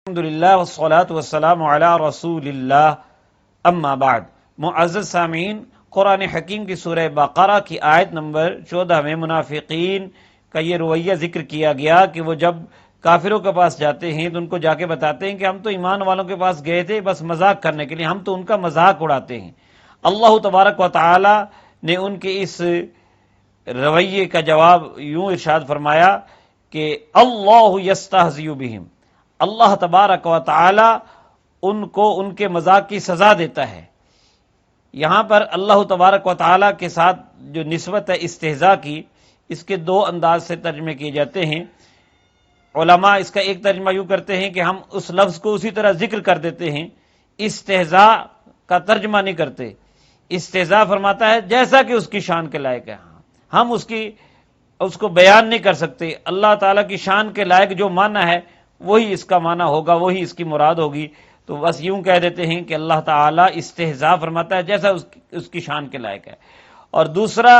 الحمدللہ والصلاة والسلام علی رسول اللہ اما بعد۔ معزز سامعین، قرآن حکیم کی سورہ بقرہ کی آیت نمبر 14 میں منافقین کا یہ رویہ ذکر کیا گیا کہ وہ جب کافروں کے پاس جاتے ہیں تو ان کو جا کے بتاتے ہیں کہ ہم تو ایمان والوں کے پاس گئے تھے بس مذاق کرنے کے لیے، ہم تو ان کا مذاق اڑاتے ہیں۔ اللہ تبارک و تعالی نے ان کے اس رویے کا جواب یوں ارشاد فرمایا کہ اللہ یستہزئ بہم، اللہ تبارک و تعالی ان کو ان کے مذاق کی سزا دیتا ہے۔ یہاں پر اللہ تبارک و تعالی کے ساتھ جو نسبت ہے استہزاء کی، اس کے دو انداز سے ترجمے کیے جاتے ہیں۔ علماء اس کا ایک ترجمہ یوں کرتے ہیں کہ ہم اس لفظ کو اسی طرح ذکر کر دیتے ہیں، استہزاء کا ترجمہ نہیں کرتے۔ استہزاء فرماتا ہے جیسا کہ اس کی شان کے لائق ہے، ہم اس کو بیان نہیں کر سکتے۔ اللہ تعالیٰ کی شان کے لائق جو معنی ہے وہی اس کا معنی ہوگا، وہی اس کی مراد ہوگی، تو بس یوں کہہ دیتے ہیں کہ اللہ تعالیٰ استہزاء فرماتا ہے جیسا اس کی شان کے لائق ہے۔ اور دوسرا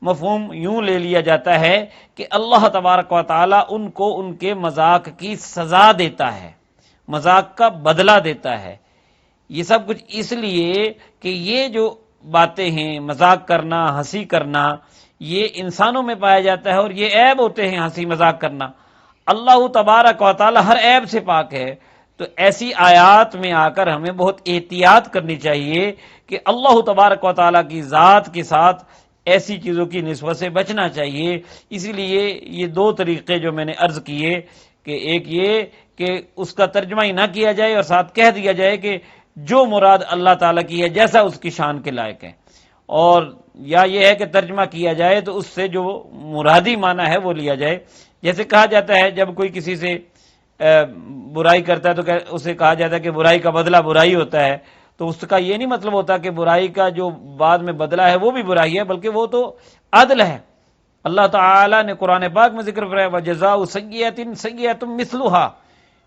مفہوم یوں لے لیا جاتا ہے کہ اللہ تبارک و تعالیٰ ان کو ان کے مذاق کی سزا دیتا ہے، مذاق کا بدلہ دیتا ہے۔ یہ سب کچھ اس لیے کہ یہ جو باتیں ہیں، مذاق کرنا، ہنسی کرنا، یہ انسانوں میں پایا جاتا ہے اور یہ عیب ہوتے ہیں ہنسی مذاق کرنا۔ اللہ تبارک و تعالی ہر عیب سے پاک ہے، تو ایسی آیات میں آ کر ہمیں بہت احتیاط کرنی چاہیے کہ اللہ تبارک و تعالی کی ذات کے ساتھ ایسی چیزوں کی نسبت سے بچنا چاہیے۔ اسی لیے یہ دو طریقے جو میں نے عرض کیے کہ ایک یہ کہ اس کا ترجمہ ہی نہ کیا جائے اور ساتھ کہہ دیا جائے کہ جو مراد اللہ تعالیٰ کی ہے جیسا اس کی شان کے لائق ہے، اور یا یہ ہے کہ ترجمہ کیا جائے تو اس سے جو مرادی معنی ہے وہ لیا جائے۔ جیسے کہا جاتا ہے جب کوئی کسی سے برائی کرتا ہے تو اسے کہا جاتا ہے کہ برائی کا بدلہ برائی ہوتا ہے، تو اس کا یہ نہیں مطلب ہوتا کہ برائی کا جو بعد میں بدلہ ہے وہ بھی برائی ہے، بلکہ وہ تو عدل ہے۔ اللہ تعالیٰ نے قرآن پاک میں ذکر فرمایا وَجَزَاءُ سَیِّئَةٍ سَیِّئَةٌ مِثْلُهَا،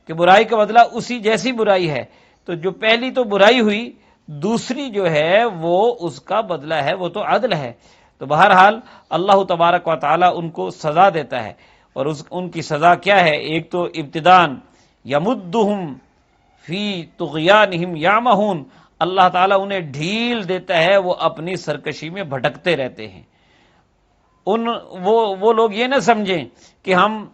کہ برائی کا بدلہ اسی جیسی برائی ہے۔ تو جو پہلی تو برائی ہوئی، دوسری جو ہے وہ اس کا بدلہ ہے، وہ تو عدل ہے۔ تو بہرحال اللہ تبارک و تعالیٰ ان کو سزا دیتا ہے، اور ان کی سزا کیا ہے؟ ایک تو ابتدان یمدہم فی طغیانہم یعمہون، اللہ تعالیٰ انہیں ڈھیل دیتا ہے، وہ اپنی سرکشی میں بھٹکتے رہتے ہیں۔ وہ لوگ یہ نہ سمجھیں کہ ہم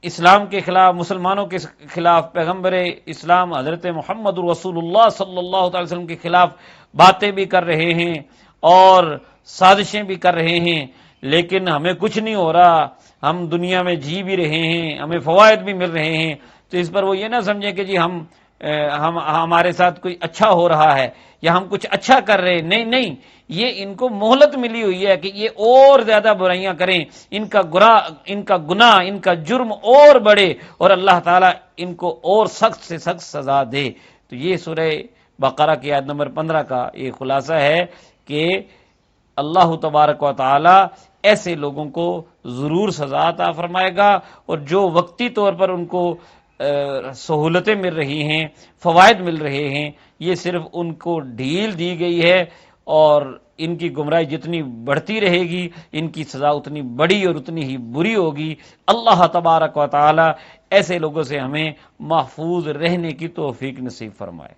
اسلام کے خلاف، مسلمانوں کے خلاف، پیغمبر اسلام حضرت محمد رسول اللہ صلی اللہ علیہ وسلم کے خلاف باتیں بھی کر رہے ہیں اور سازشیں بھی کر رہے ہیں، لیکن ہمیں کچھ نہیں ہو رہا، ہم دنیا میں جی بھی رہے ہیں، ہمیں فوائد بھی مل رہے ہیں۔ تو اس پر وہ یہ نہ سمجھیں کہ جی ہمارے ساتھ کوئی اچھا ہو رہا ہے یا ہم کچھ اچھا کر رہے ہیں۔ نہیں، یہ ان کو مہلت ملی ہوئی ہے کہ یہ اور زیادہ برائیاں کریں، ان کا گناہ، ان کا جرم اور بڑھے، اور اللہ تعالیٰ ان کو اور سخت سے سخت سزا دے۔ تو یہ سورہ بقرہ کی آیت نمبر 15 کا یہ خلاصہ ہے کہ اللہ تبارک و تعالی ایسے لوگوں کو ضرور سزا عطا فرمائے گا، اور جو وقتی طور پر ان کو سہولتیں مل رہی ہیں، فوائد مل رہے ہیں، یہ صرف ان کو ڈھیل دی گئی ہے، اور ان کی گمراہی جتنی بڑھتی رہے گی ان کی سزا اتنی بڑی اور اتنی ہی بری ہوگی۔ اللہ تبارک و تعالی ایسے لوگوں سے ہمیں محفوظ رہنے کی توفیق نصیب فرمائے۔